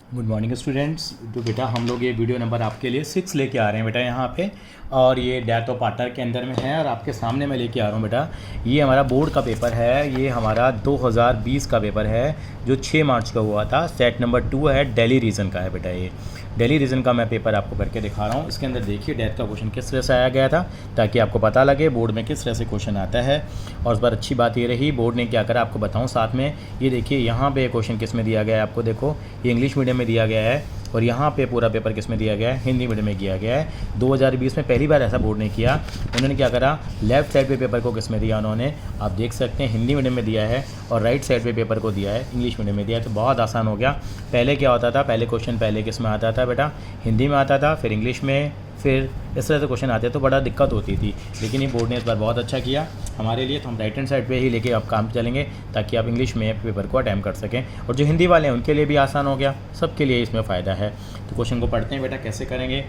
Good morning students. तो बेटा हम लोग ये वीडियो नंबर आपके लिए 6 लेके आ रहे हैं बेटा यहाँ पे, और ये डेथ ऑफ पार्टनर के अंदर में है। और आपके सामने मैं लेके आ रहा हूँ बेटा, ये हमारा बोर्ड का पेपर है। ये हमारा 2020 का पेपर है जो 6 मार्च का हुआ था। सेट नंबर 2 है, दिल्ली रीजन का है बेटा। ये दिल्ली रीजन का मैं पेपर आपको करके दिखा रहा हूँ। इसके अंदर देखिए डेथ का क्वेश्चन किस तरह से आया गया था, ताकि आपको पता लगे बोर्ड में किस तरह से क्वेश्चन आता है। और इस बार अच्छी बात ये रही, बोर्ड ने क्या करा आपको बताऊँ साथ में। ये देखिए यहाँ पे क्वेश्चन किस में दिया गया है आपको, देखो ये इंग्लिश मीडियम में दिया गया है, और यहाँ पे पूरा पेपर किस में दिया गया है, हिंदी मीडियम में किया गया है। 2020 में पहली बार ऐसा बोर्ड ने किया। उन्होंने क्या करा, लेफ्ट साइड पे पेपर को किस में दिया उन्होंने, आप देख सकते हैं हिंदी मीडियम में दिया है, और राइट साइड पे पेपर को दिया है इंग्लिश मीडियम में दिया है। तो बहुत आसान हो गया। पहले क्या होता था, पहले क्वेश्चन पहले किस में आता था बेटा, हिंदी में आता था, फिर इंग्लिश में, फिर इस तरह से क्वेश्चन आते तो बड़ा दिक्कत होती थी। लेकिन ये बोर्ड ने इस बार बहुत अच्छा किया हमारे लिए, तो हम राइट हैंड साइड पे ही लेके अब काम चलेंगे, ताकि आप इंग्लिश में पेपर को अटैम्प्ट कर सकें। और जो हिंदी वाले हैं उनके लिए भी आसान हो गया, सबके लिए इसमें फ़ायदा है। तो क्वेश्चन को पढ़ते हैं बेटा, कैसे करेंगे।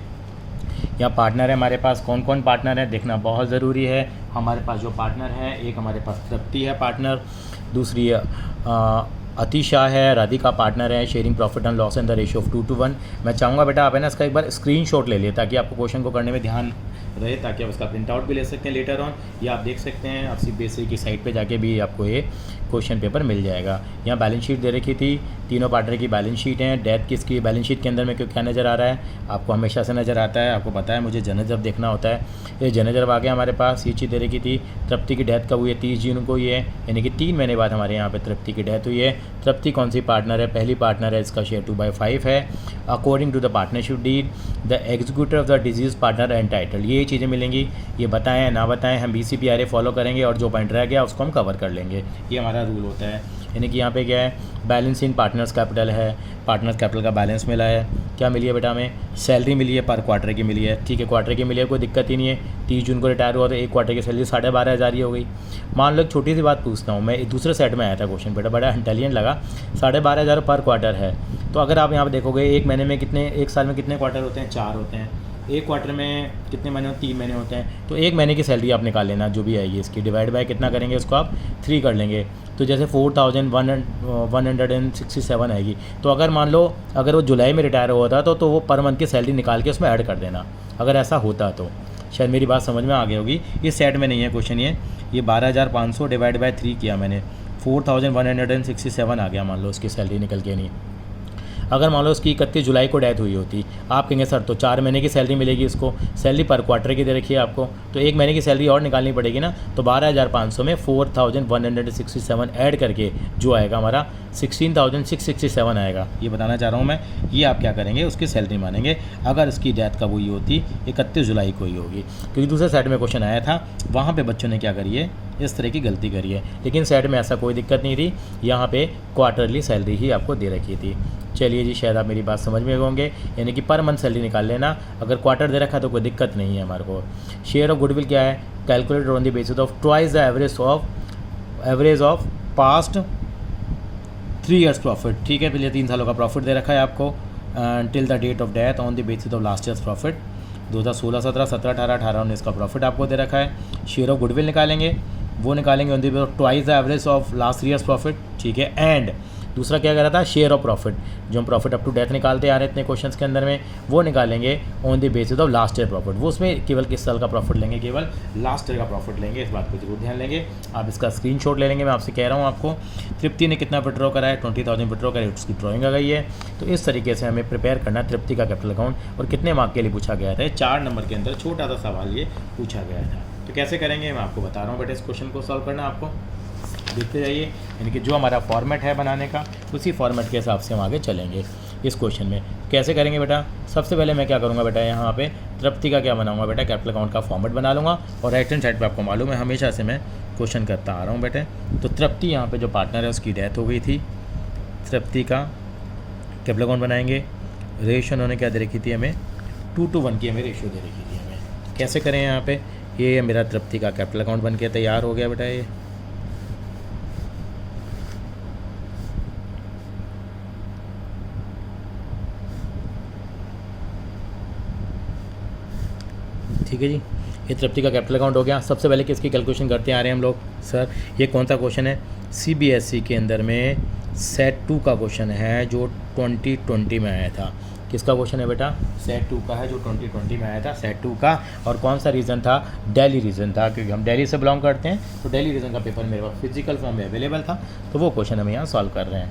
यहाँ पार्टनर है हमारे पास, कौन कौन पार्टनर है देखना बहुत ज़रूरी है। हमारे पास जो पार्टनर है, एक हमारे पास तृप्ति है पार्टनर, दूसरी अतिशा है, राधिका पार्टनर है, sharing profit and loss in the ratio of 2:1। मैं चाहूँगा बेटा आप है ना इसका एक बार स्क्रीनशॉट ले लिए, ताकि आपको क्वेश्चन को करने में ध्यान रहे, ताकि आप इसका प्रिंट आउट भी ले सकते हैं लेटर ऑन। या आप देख सकते हैं आप CBSE की साइट पे जाके भी आपको ये क्वेश्चन पेपर मिल जाएगा। यहाँ बैलेंस शीट दे रखी थी, तीनों पार्टनर की बैलेंस शीट है। डेथ किसकी बैलेंस शीट के अंदर में क्या नज़र आ रहा है आपको, हमेशा से नज़र आता है, आपको पता है मुझे जन जब देखना होता है। ये जन जब आ गया हमारे पास, ये चीज़ दे रखी थी। तृप्ति की डेथ कब हुई है, 30 जून को, ये यानी कि 3 महीने बाद हमारे यहाँ पे तृप्ति की डेथ हुई है। तृप्ति कौन सी पार्टनर है, पहली पार्टनर है, इसका शेयर 2/5 है। According to the partnership deed the executor of the deceased partner entitled, ये चीज़ें मिलेंगी। ये बताएं ना बताएं, हम BCPRA फॉलो करेंगे, और जो पॉइंट रह गया उसको हम कवर कर लेंगे। ये हमारा रूल होता है। यानी कि यहाँ पे क्या है, बैलेंस इन पार्टनर्स कैपिटल है, पार्टनर्स कैपिटल का बैलेंस मिला है। क्या मिली है बेटा हमें, सैलरी मिली है, पर क्वार्टर की मिली है। ठीक है, क्वार्टर की मिली है, कोई दिक्कत ही नहीं है। 30 जून को रिटायर हुआ तो एक क्वार्टर की सैलरी 12,500 ही हो गई। मान लो एक छोटी सी बात पूछता हूँ, मैं दूसरे सेट में आया था क्वेश्चन बेटा, बड़ा इंटेलिजेंट लगा। 12,500 पर क्वार्टर है, तो अगर आप यहाँ पर देखोगे एक महीने में कितने, एक साल में कितने क्वार्टर होते हैं, 4 होते हैं। एक क्वार्टर में कितने महीने, 3 महीने होते हैं। तो एक महीने की सैलरी आप निकाल लेना, जो भी आएगी इसकी डिवाइड बाय कितना करेंगे, उसको आप 3 कर लेंगे। तो जैसे 4,167 आएगी। तो अगर मान लो अगर वो जुलाई में रिटायर हुआ था तो वो पर मंथ की सैलरी निकाल के उसमें ऐड कर देना, अगर ऐसा होता तो। शायद मेरी बात समझ में आ गई होगी। इस सेट में नहीं है क्वेश्चन, ये 12,500 डिवाइड बाय 3 किया मैंने, 4,167 आ गया। मान लो उसकी सैलरी निकल के नहीं। अगर मान लो उसकी 31 जुलाई को डेथ हुई होती, आप कहेंगे सर तो 4 महीने की सैलरी मिलेगी इसको, सैलरी पर क्वार्टर की दे रखी है आपको, तो एक महीने की सैलरी और निकालनी पड़ेगी ना। तो 12,500 में 4,167 ऐड करके जो आएगा हमारा 16,667 आएगा। ये बताना चाह रहा हूँ मैं। ये आप क्या करेंगे, उसकी सैलरी मानेंगे। अगर इसकी डेथ कब हुई होती, 31 जुलाई को ही होगी, क्योंकि दूसरे साइड में क्वेश्चन आया था, वहाँ पे बच्चों ने क्या करी है, इस तरह की गलती करी है। लेकिन साइड में ऐसा कोई दिक्कत नहीं थी, यहाँ पे क्वार्टरली सैलरी ही आपको दे रखी थी। चलिए जी, शायद आप मेरी बात समझ में होंगे। यानी कि पर मंथ सैलरी निकाल लेना, अगर क्वार्टर दे रखा है तो कोई दिक्कत नहीं है हमारे को। शेयर ऑफ गुडविल क्या है, calculated on the basis of twice the average of past 3 years profit. ठीक है, पिछले 3 सालों का प्रॉफिट दे रखा है आपको, till the date of death on the basis of last years profit. 2016, 17, 18, 19 का प्रॉफिट आपको दे रखा है। शेयर ऑफ गुडविल निकालेंगे, वो निकालेंगे on the basis of twice the average of last 3 years profit. ठीक है, एंड दूसरा क्या कह रहा था, शेयर ऑफ प्रॉफिट, जो हम प्रॉफिट अप टू डेथ निकालते आ रहे हैं इतने क्वेश्चंस के अंदर में, वो निकालेंगे on the basis of last year profit. वो उसमें केवल किस साल का प्रॉफिट लेंगे, केवल लास्ट ईयर का प्रॉफिट लेंगे। इस बात को जरूर ध्यान लेंगे। आप इसका स्क्रीनशॉट ले लेंगे, मैं आपसे कह रहा हूँ आपको। तृप्ति ने कितना विड्रॉ करा है, 20,000 विड्रॉ करा है, उसकी ड्रॉइंग आ गई है। तो इस तरीके से हमें प्रिपेयर करना तृप्ति का कैपिटल अकाउंट। और कितने मार्क के लिए पूछा गया था, 4 नंबर के अंदर छोटा सा सवाल ये पूछा गया था। तो कैसे करेंगे मैं आपको बता रहा हूँ बेटा, इस क्वेश्चन को सॉल्व करना आपको देखते जाइए। यानी कि जो हमारा फॉर्मेट है बनाने का, उसी फॉर्मेट के हिसाब से हम आगे चलेंगे इस क्वेश्चन में। कैसे करेंगे बेटा, सबसे पहले मैं क्या करूँगा बेटा, यहाँ पे तृप्ति का क्या बनाऊँगा बेटा, कैपिटल अकाउंट का फॉर्मेट बना लूँगा। और राइट हैंड साइड पे आपको मालूम है हमेशा से मैं क्वेश्चन करता आ रहा हूँ बेटे। तो तृप्ति यहाँ पे जो पार्टनर है उसकी डेथ हो गई थी, तृप्ति का कैपिटल अकाउंट बनाएंगे। रेशियो उन्होंने क्या दे रखी थी हमें, 2:1 की हमें रेशियो दे रखी थी हमें। कैसे करें यहाँ पे, ये मेरा तृप्ति का कैपिटल अकाउंट बन के तैयार हो गया बेटा। ये ठीक है जी, ये तृप्ति का कैपिटल अकाउंट हो गया। सबसे पहले किसकी कैलकुलेशन करते आ रहे हैं हम लोग, सर ये कौन सा क्वेश्चन है, CBSE के अंदर में सेट 2 का क्वेश्चन है जो 2020 में आया था। किसका क्वेश्चन है बेटा? सेट 2 का है जो 2020 में आया था, सेट 2 का। और कौन सा रीजन था? दिल्ली रीजन था, क्योंकि हम दिल्ली से बिलोंग करते हैं, तो दिल्ली रीजन का पेपर मेरे पास फिजिकल फॉर्म में अवेलेबल था, तो वो क्वेश्चन हम यहाँ सॉल्व कर रहे हैं।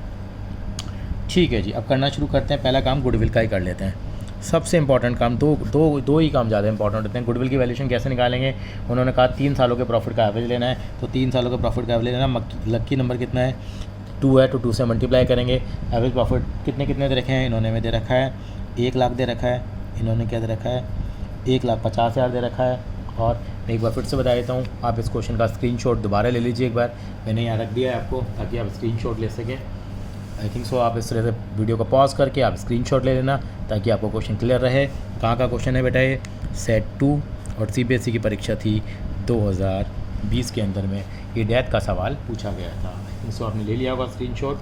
ठीक है जी, अब करना शुरू करते हैं। पहला काम गुडविल का ही कर लेते हैं। सबसे इंपॉर्टेंट काम, दो ही काम ज़्यादा इंपॉर्टेंट होते हैं। गुडविल की वैल्यूएशन कैसे निकालेंगे? उन्होंने कहा 3 सालों के प्रॉफिट का एवरेज लेना है, तो 3 सालों के प्रॉफिट का एवरेज लेना। लक्की नंबर कितना है? 2 है, तो 2 से मल्टीप्लाई करेंगे। एवरेज प्रॉफिट कितने दे रखे हैं? इन्होंने में दे रखा है 1 लाख दे रखा है, इन्होंने क्या दे रखा है? 1,50,000 दे रखा है। और एक बार फिर से बता देता हूँ, आप इस क्वेश्चन का स्क्रीनशॉट दोबारा ले लीजिए एक बार, मैंने यहाँ रख दिया है आपको, ताकि आप स्क्रीनशॉट ले सकें। आई थिंक सो आप इस तरह से वीडियो को पॉज करके आप स्क्रीनशॉट ले लेना, ताकि आपको क्वेश्चन क्लियर रहे। कहाँ का क्वेश्चन है बेटा? ये सेट 2 और CBSE की परीक्षा थी 2020 के अंदर में, ये डेथ का सवाल पूछा गया था। आई थिंक सो आपने ले लिया होगा स्क्रीनशॉट।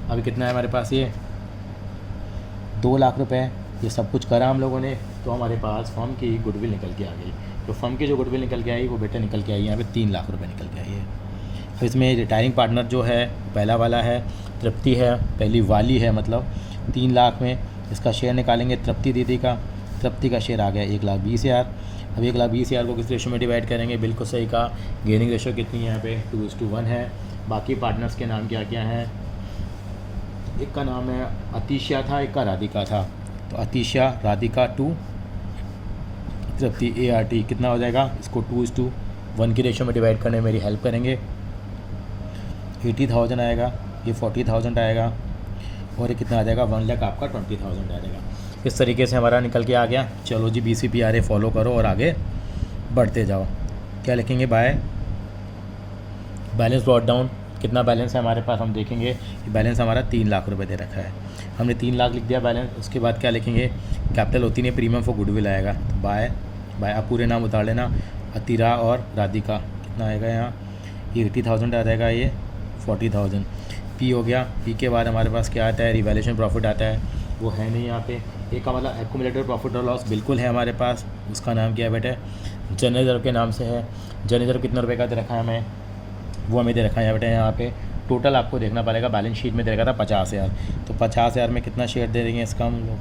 अभी कितना है हमारे पास? ये 2 लाख रुपए। ये सब कुछ करा हम लोगों ने, तो हमारे पास फर्म की गुडविल निकल के आ गई। तो फर्म की जो गुडविल निकल के आई वो बेटा निकल के आई यहाँ पे 3 लाख रुपए निकल के आई है। तो इसमें रिटायरिंग पार्टनर जो है पहला वाला है तृप्ति है, पहली वाली है, मतलब 3 लाख में इसका शेयर निकालेंगे तृप्ति दीदी का। तृप्ति का शेयर आ गया 1,20,000। अब 1,20,000 को किस रेशो में डिवाइड करेंगे? बिल्कुल सही का, गेनिंग रेशो कितनी है यहाँ पे? 2:1 है। बाकी पार्टनर्स के नाम क्या क्या हैं? एक का नाम है अतीशा था, एक का राधिका था। तो अतीशा, राधिका 2, तृप्ति ART कितना हो जाएगा? इसको 2:1 की रेशो में डिवाइड करने में मेरी हेल्प करेंगे। 80,000 आएगा, ये 40,000 आएगा, और ये कितना आ जाएगा? 1 लाख आपका 20,000 आ जाएगा। इस तरीके से हमारा निकल के आ गया। चलो जी, BCPRA फॉलो करो और आगे बढ़ते जाओ। क्या लिखेंगे? By balance brought down. कितना बैलेंस है हमारे पास? हम देखेंगे कि बैलेंस हमारा 3 लाख रुपए दे रखा है, हमने 3 लाख लिख दिया बैलेंस। उसके बाद क्या लिखेंगे? कैपिटल होती नहीं, प्रीमियम फॉर गुडविल आएगा। तो बाय आप पूरे नाम उतार लेना, अतिरा और राधिका। कितना आएगा यहाँ? ये 80,000 आ जाएगा, ये 40,000। P हो गया। P के बाद हमारे पास क्या आता है? रिवैल्यूएशन प्रॉफिट आता है, वो है नहीं यहाँ पे। एक का मतलब एक्यूमुलेटेड प्रॉफिट और लॉस बिल्कुल है हमारे पास, उसका नाम क्या है बेटा? जनरल रिजर्व के नाम से है। जनरल रिजर्व कितने रुपए का दे रखा है हमें? वो हमें दे रखा है बेटा यहाँ पे। टोटल आपको देखना पड़ेगा, बैलेंस शीट में दे रखा था 50,000। तो 50,000 में कितना शेयर दे देंगे इसका? हम लोग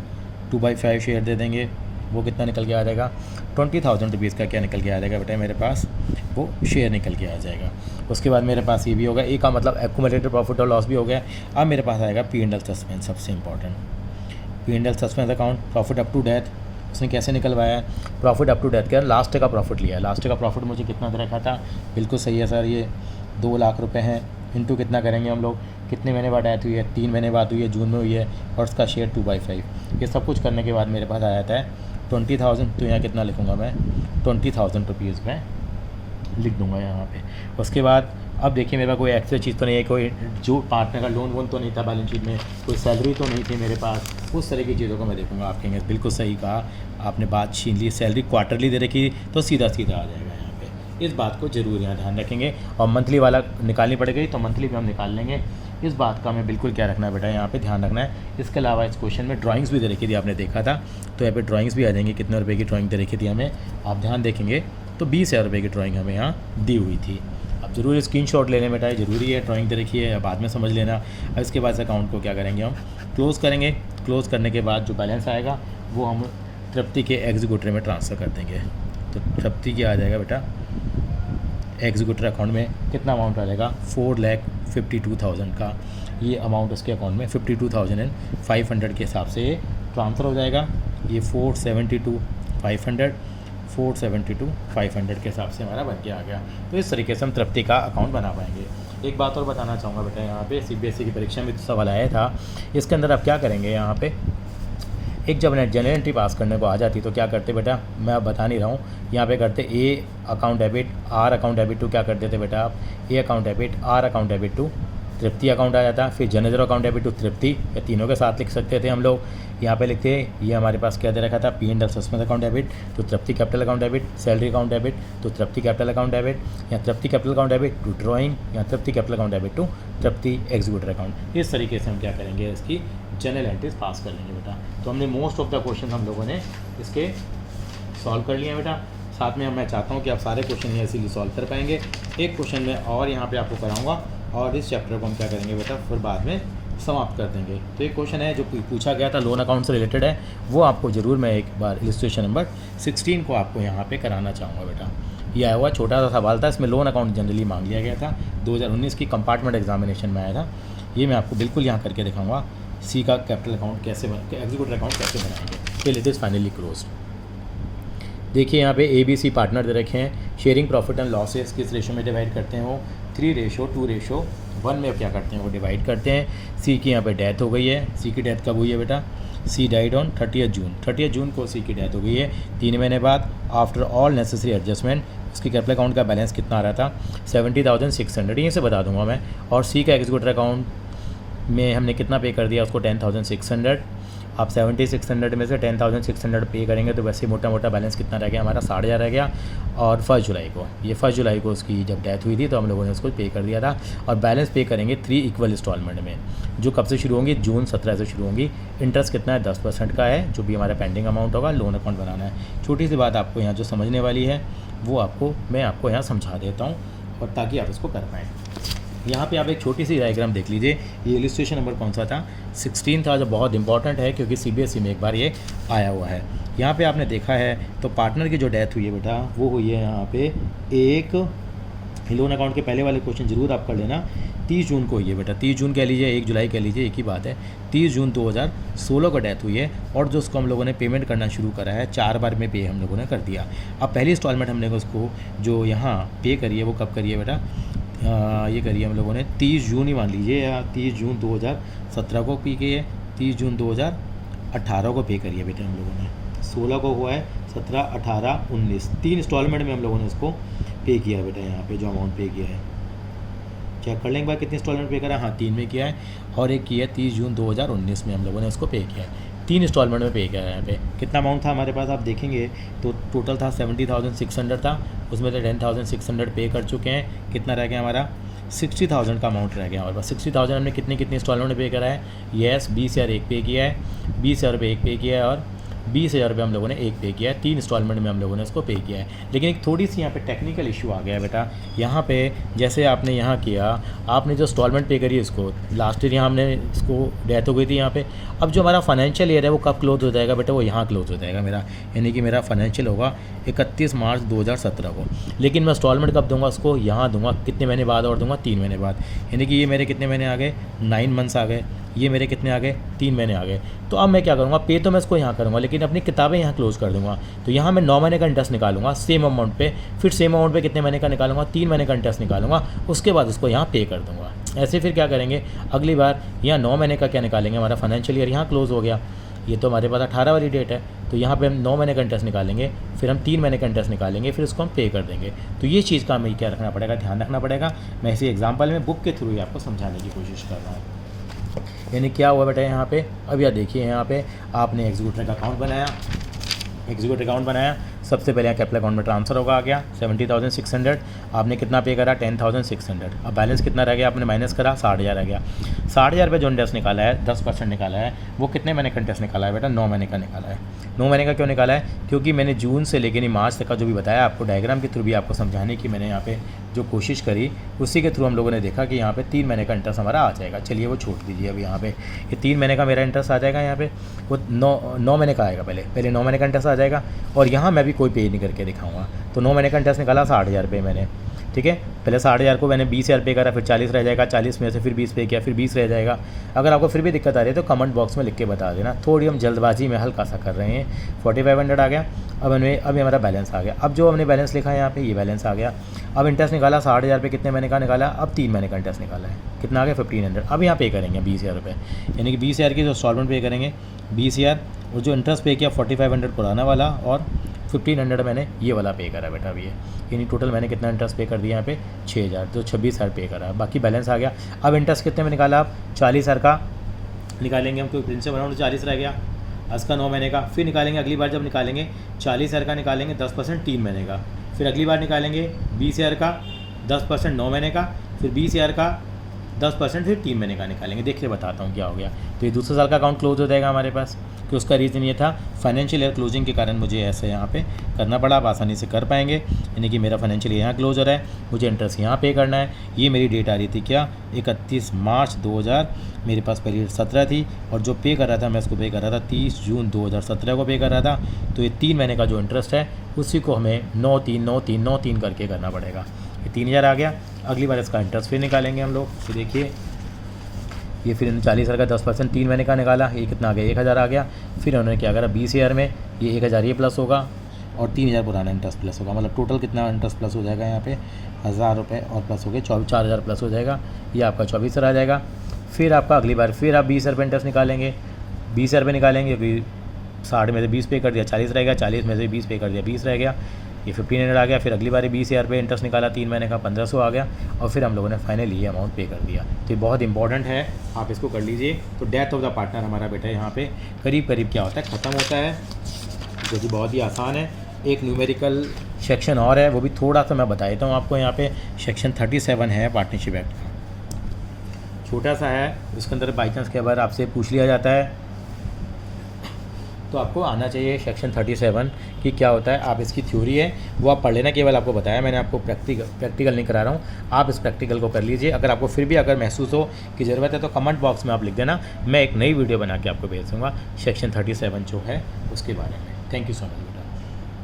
2/5 शेयर दे देंगे। वो कितना निकल के आ जाएगा? 20,000 रुपीज़ का क्या निकल के आ जाएगा बेटा मेरे पास? वो शेयर निकल के आ जाएगा। उसके बाद मेरे पास ये भी होगा, ए का मतलब एक्यूमुलेटेड प्रॉफिट और लॉस भी हो गया। अब मेरे पास आएगा P&L सस्पेंस, सबसे important P&L suspense account. Profit up to death उसने कैसे निकलवाया है? प्रॉफिट अप टू डेथ क्या? लास्ट का प्रॉफिट लिया है। लास्ट का प्रॉफिट मुझे कितना दे रखा था? बिल्कुल सही है सर, ये 2 लाख रुपए हैं। इनटू कितना करेंगे हम लोग? कितने महीने बाद डेथ हुई है? 3 महीने बाद हुई है, जून में हुई है, और उसका शेयर 2/5। ये सब कुछ करने के बाद मेरे पास आ जाता है 20,000। तो यहाँ कितना लिखूँगा मैं? 20,000 रुपीज़ में लिख दूँगा यहाँ पे। उसके बाद अब देखिए मेरे पास कोई एक्स्ट्रा चीज़ तो नहीं है, कोई जो पार्टनर का लोन वोन तो नहीं था बैलेंस शीट में, कोई सैलरी तो नहीं थी मेरे पास। उस तरह की चीज़ों को मैं देखूँगा। आप कहेंगे बिल्कुल सही कहा आपने, बात छीन ली। सैलरी क्वार्टरली दे रखी तो सीधा आ जाएगा यहाँ पे। इस बात को ज़रूर यहाँ ध्यान रखेंगे। और मंथली वाला निकालनी पड़ेगी तो मंथली भी हम निकाल लेंगे। इस बात का हमें बिल्कुल क्या रखना है बेटा, यहाँ पे ध्यान रखना है। इसके अलावा इस क्वेश्चन में ड्राइंग्स भी दे रखी थी, आपने देखा था, तो यहाँ पे ड्राइंग्स भी आ जाएंगी। कितने रुपए की ड्राइंग दे रखी थी हमें, आप ध्यान देखेंगे तो 20,000 रुपये की ड्राइंग हमें यहाँ दी हुई थी। अब ज़रूर स्क्रीनशॉट लेने बेटा, ज़रूरी है। ड्राइंग दे रखी है, बाद में समझ लेना। अब इसके बाद अकाउंट को क्या करेंगे, हम क्लोज़ करेंगे। क्लोज़ करने के बाद जो बैलेंस आएगा वो हम तृप्ति के एग्जीक्यूटर में ट्रांसफ़र कर देंगे। तो तृप्ति क्या आ जाएगा बेटा? एग्जीक्यूटर अकाउंट में कितना अमाउंट आ जाएगा? 4,52,000 का ये अमाउंट उसके अकाउंट में 52,500 के हिसाब से ट्रांसफ़र हो जाएगा। ये 472,500 के हिसाब से हमारा बन के आ गया। तो इस तरीके से हम तृप्ति का अकाउंट बना पाएंगे। एक बात और बताना चाहूँगा बेटा, यहाँ पे CBSE की परीक्षा में तो सवाल आया था। इसके अंदर आप क्या करेंगे, यहाँ पे एक जब जनरल एंट्री पास करने को आ जाती तो क्या करते बेटा, मैं अब बता नहीं रहा हूँ। यहाँ पे करते A account debit, R account debit to क्या कर देते बेटा आप? A account debit, R account debit to Tripti account आ जाता। फिर general account debit to Tripti, या तीनों के साथ लिख सकते थे हम लोग। यहाँ पे लिखते ये हमारे पास क्या दे रखा था? P&L सस्पेंस अकाउंट डेबिट तो Tripti capital account debit, salary account debit तो तृप्ति कैपिटल अकाउंट डेबिट, या Tripti capital account debit to drawing, या Tripti capital account debit to Tripti executor account. इस तरीके से हम क्या करेंगे, इसकी जनरल एंट्रीज पास कर लेंगे बेटा। तो हमने मोस्ट ऑफ द क्वेश्चन हम लोगों ने इसके सॉल्व कर लिए बेटा। साथ में मैं चाहता हूँ कि आप सारे क्वेश्चन यहाँ इसीलिए सॉल्व कर पाएंगे। एक क्वेश्चन में और यहाँ पे आपको कराऊंगा, और इस चैप्टर को हम क्या करेंगे बेटा, फिर बाद में समाप्त कर देंगे। तो एक क्वेश्चन है जो पूछा गया था लोन अकाउंट से रिलेटेड है, वो आपको ज़रूर मैं एक बार इलस्ट्रेशन नंबर 16 को आपको यहाँ पे कराना चाहूँगा बेटा। ये आया हुआ छोटा सा सवाल था, इसमें लोन अकाउंट जनरली मांग लिया गया था, 2019 की कंपार्टमेंट एग्जामिनेशन में आया था। ये मैं आपको बिल्कुल यहाँ करके दिखाऊँगा सी का कैपिटल अकाउंट कैसे एग्जीक्यूटिव अकाउंट कैसे बनाएंगे till it is finally close. देखिए यहाँ पे ABC पार्टनर दे रखे हैं, शेयरिंग प्रॉफिट एंड लॉसेस किस रेशो में डिवाइड करते हैं वो 3:2:1 में क्या करते हैं वो डिवाइड करते हैं। सी की यहाँ पे डेथ हो गई है, सी की डेथ कब हुई है बेटा, सी डाइड ऑन 30 जून, 30 जून को सी की डेथ हो गई है। 3 महीने बाद आफ्टर ऑल नेसेसरी एडजस्टमेंट उसकी कैपिटल अकाउंट का बैलेंस कितना आ रहा था 70,600, यहीं से बता दूंगा मैं। और सी का एग्जीक्यूटिव अकाउंट में हमने कितना पे कर दिया उसको 10,600। आप 7,600 में से 10,600 पे करेंगे तो वैसे मोटा मोटा बैलेंस कितना रह गया हमारा 60,000 रह गया। और 1 जुलाई को उसकी जब डेथ हुई थी तो हम लोगों ने उसको पे कर दिया था। और बैलेंस पे करेंगे 3 इक्वल इंस्टॉलमेंट में, जो कब से शुरू होंगी, जून 17 से शुरू होंगी। इंटरेस्ट कितना है 10% का है, जो भी हमारा पेंडिंग अमाउंट होगा। लोन अकाउंट बनाना है। छोटी सी बात आपको यहाँ जो समझने वाली है वो मैं आपको यहाँ समझा देता हूँ, और ताकि आप इसको कर पाएँ। यहाँ पे आप एक छोटी सी डायग्राम देख लीजिए। ये इलस्ट्रेशन नंबर कौन सा था, 16 था, जो बहुत इंपॉर्टेंट है क्योंकि CBSE में एक बार ये आया हुआ है। यहाँ पे आपने देखा है तो पार्टनर की जो डेथ हुई है बेटा वो हुई है यहाँ पे एक लोन अकाउंट के पहले वाले क्वेश्चन जरूर आप कर लेना। 30 जून को हुई है बेटा, 30 जून कह लीजिए, 1 जुलाई कह लीजिए, एक ही बात है। 30 जून 2016 को डेथ हुई है और जो उसको हम लोगों ने पेमेंट करना शुरू करा है 4 बार में पे हम लोगों ने कर दिया। अब पहली इंस्टॉलमेंट हमने उसको जो यहाँ पे करी है वो कब करी है बेटा, ये करिए हम लोगों ने 30 जून ही मान लीजिए, या 30 जून 2017 को पे की है, 30 जून 2018 को पे करिए बेटे हम लोगों ने। 16 को हुआ है, 17, 18, 19, 3 इंस्टॉलमेंट में हम लोगों ने उसको पे किया है बेटा। यहाँ पे जो अमाउंट पे किया है चेक कर लेंगे कितनी इंस्टॉलमेंट पे करा है। हाँ 3 में किया है, और एक किया है 30 जून 2019 में हम लोगों ने उसको पे किया है। 3 इंस्टॉलमेंट में पे किया है। यहाँ पे कितना अमाउंट था हमारे पास आप देखेंगे तो टोटल था 70,600 था, उसमें से 10,600 पे कर चुके हैं। कितना रह गया हमारा 60,000 का अमाउंट रह गया हमारे पास। 60,000 हमने कितनी इंस्टॉलमेंट में पे करा है, यस 20,000 एक पे किया है, 20,000 रुपये एक पे किया है, और 20,000 रुपये हम लोगों ने एक पे किया है। 3 इंस्टॉलमेंट में हम लोगों ने उसको पे किया है। लेकिन एक थोड़ी सी यहाँ पे टेक्निकल इशू आ गया है बेटा। यहाँ पे जैसे आपने यहाँ किया, आपने जो इंस्टॉलमेंट पे करी इसको लास्ट ईयर यहाँ हमने इसको डेथ हो गई थी यहाँ पे। अब जो हमारा फाइनेंशियल ईयर है वो कब क्लोज हो जाएगा बेटा, वो यहाँ क्लोज हो जाएगा मेरा, यानी कि मेरा फाइनेंशियल होगा 31 मार्च 2017 को। लेकिन मैं इंस्टॉलमेंट कब दूंगा उसको, यहाँ दूंगा कितने महीने बाद, और दूंगा 3 महीने बाद। यानी कि ये मेरे कितने महीने आ गए 9 मंथ्स आ गए, ये मेरे कितने आ गए 3 महीने आ गए। तो अब मैं क्या करूँगा, पे तो मैं इसको यहाँ करूँगा लेकिन अपनी किताबें यहाँ क्लोज कर दूँगा। तो यहाँ मैं 9 महीने का इंटरेस्ट निकालूंगा सेम अमाउंट पे, फिर सेम अमाउंट पे कितने महीने का निकालूंगा, 3 महीने का इंटरेस्ट निकालूंगा, उसके बाद उसको यहाँ पे कर दूँगा। ऐसे फिर क्या करेंगे, अगली बार यहाँ 9 महीने का क्या निकालेंगे, हमारा फाइनेंशियल ईयर यहाँ क्लोज हो गया। ये तो हमारे पास 18 वाली डेट है, तो यहाँ पे हम 9 महीने का इंटरेस्ट निकालेंगे, फिर हम 3 महीने का इंटरेस्ट निकालेंगे, फिर उसको हम पे कर देंगे। तो ये चीज़ का हमें क्या रखना पड़ेगा, ध्यान रखना पड़ेगा। मैं इसी एग्जांपल में बुक के थ्रू ही आपको समझाने की कोशिश कर रहा हूँ। यानी क्या हुआ बेटा यहाँ पे, अब यह देखिए यहाँ पे आपने एग्जीक्यूटिव अकाउंट बनाया, एग्जीक्यूटिव अकाउंट बनाया, सबसे पहले यहाँ कैपिटल अकाउंट में ट्रांसफर होगा आ गया 70,600, आपने कितना पे करा 10,600। अब बैलेंस कितना रह गया, आपने माइनस करा 60,000 रह गया। 60,000 रुपये जो इंटरेस्ट निकाला है 10% निकाला है, वो कितने महीने का इंटरेस्ट निकाला है बेटा, 9 महीने का निकाला है। 9 महीने का क्यों निकाला है, क्योंकि मैंने जून से लेकर मार्च तक का जो भी बताया आपको डायग्राम के थ्रू भी आपको समझाने की मैंने यहाँ पे जो कोशिश करी, उसी के थ्रू हम लोगों ने देखा कि यहाँ पे 3 महीने का इंटरेस्ट हमारा आ जाएगा। चलिए वो छोड़ दीजिए, अब यहाँ पे ये 3 महीने का मेरा इंटरेस्ट आ जाएगा, यहाँ पे वो 9 महीने का आएगा, पहले 9 महीने का इंटरेस्ट आ जाएगा। और यहाँ मैं भी कोई पे नहीं करके दिखाऊंगा। तो 9 महीने का इंटरेस्ट निकाला 60,000 रुपये मैंने, ठीक है। पहले 60,000 को मैंने 20,000 पे करा, फिर 40 रह जाएगा, 40 में से फिर 20 पे किया, फिर 20 रह जाएगा। अगर आपको फिर भी दिक्कत आ रही है तो कमेंट बॉक्स में लिख के बता देना, थोड़ी हम जल्दबाजी में हल्का सा कर रहे हैं। 4500 आ गया। अब हमारा बैलेंस आ गया। अब जो हमने बैलेंस लिखा है यहाँ पे, ये बैलेंस आ गया। अब इंटरेस्ट निकाला 60,000 पे, कितने महीने का निकाला, अब 3 महीने का इंटरेस्ट निकाला है, कितना आ गया 1500। अब यहाँ पे करेंगे 20,000 रुपये, यानी कि 20,000 की जो इंस्टॉलमेंट पे करेंगे 20,000, और जो इंटरेस्ट पे किया 4500 पुराना वाला, और 1500 मैंने ये वाला पे करा बेटा अभी, यानी टोटल मैंने कितना इंटरेस्ट पे कर दिया यहाँ पे 6,000, तो 26,000 पे करा, बाकी बैलेंस आ गया। अब इंटरेस्ट कितने में निकाला, आप 40,000 का निकालेंगे हम, कोई प्रिंसिपल अमाउंट 40 रह गया, इसका 9 महीने का। फिर निकालेंगे अगली बार, जब निकालेंगे 40,000 का निकालेंगे 10% 3 महीने का, फिर अगली बार निकालेंगे 20,000 का 10% 9 महीने का, फिर 20,000 का 10% फिर 3 महीने का निकालेंगे। देखिए बताता हूँ क्या हो गया। तो ये दूसरे साल का अकाउंट क्लोज हो जाएगा हमारे पास, कि उसका रीज़न ये था फाइनेंशियल ईयर क्लोजिंग के कारण मुझे ऐसे यहाँ पे करना पड़ा। आप आसानी से कर पाएंगे, यानी कि मेरा फाइनेंशियल ईयर यहाँ क्लोज हो रहा है, मुझे इंटरेस्ट यहाँ पे करना है। ये मेरी डेट आ रही थी क्या, 31 मार्च 2000, मेरे पास पीरियड 17 थी, और जो पे कर रहा था मैं इसको पे कर रहा था 30 जून 2017 को पे कर रहा था। तो ये 3 महीने का जो इंटरेस्ट है उसी को हमें 9 करके करना पड़ेगा। ये 3000 आ गया। अगली बार इसका इंटरेस्ट फिर निकालेंगे हम लोग। तो देखिए ये फिर 40,000 का 10% 3 महीने का निकाला, ये कितना आ गया, 1000 आ गया। फिर उन्होंने क्या करा, 20,000 में ये 1000 ये प्लस होगा और 3000 पुराना इंटरेस्ट प्लस होगा। मतलब टोटल कितना इंटरेस्ट प्लस हो जाएगा यहाँ पे, 1000 रुपये और प्लस हो गए 4000 प्लस हो जाएगा। ये आपका 24,000 आ जाएगा। फिर आपका अगली बार फिर आप 20,000 रुपये इंटरेस्ट निकालेंगे, 20,000 रुपये निकालेंगे, क्योंकि 60 में से 20 पे कर दिया 40 रह गया, 40 में से 20 पे कर दिया 20 रह गया, ये 1500 आ गया। फिर अगली बार 20,000 रुपये इंटरेस्ट निकाला 3 महीने का, 1500 आ गया, और फिर हम लोगों ने फाइनली ये अमाउंट पे कर दिया। तो ये बहुत इंपॉर्टेंट है, आप इसको कर लीजिए। तो डेथ ऑफ द पार्टनर हमारा बेटा यहाँ पे करीब करीब क्या होता है, ख़त्म होता है, जो कि बहुत ही आसान है। एक न्यूमेरिकल सेक्शन और है, वो भी थोड़ा सा मैं बता देता हूँ आपको। यहाँ पे सेक्शन 37 है पार्टनरशिप एक्ट का, छोटा सा है। इसके अंदर बाई चांस के बार आपसे पूछ लिया जाता है तो आपको आना चाहिए सेक्शन 37 कि क्या होता है। आप इसकी थ्योरी है वो आप पढ़ लेना, केवल आपको बताया मैंने, आपको प्रैक्टिकल नहीं करा रहा हूँ। आप इस प्रैक्टिकल को कर लीजिए। अगर आपको फिर भी अगर महसूस हो कि ज़रूरत है तो कमेंट बॉक्स में आप लिख देना, मैं एक नई वीडियो बना के आपको भेज दूँगा सेक्शन 37 जो है उसके बारे में। थैंक यू सो मच बेटा।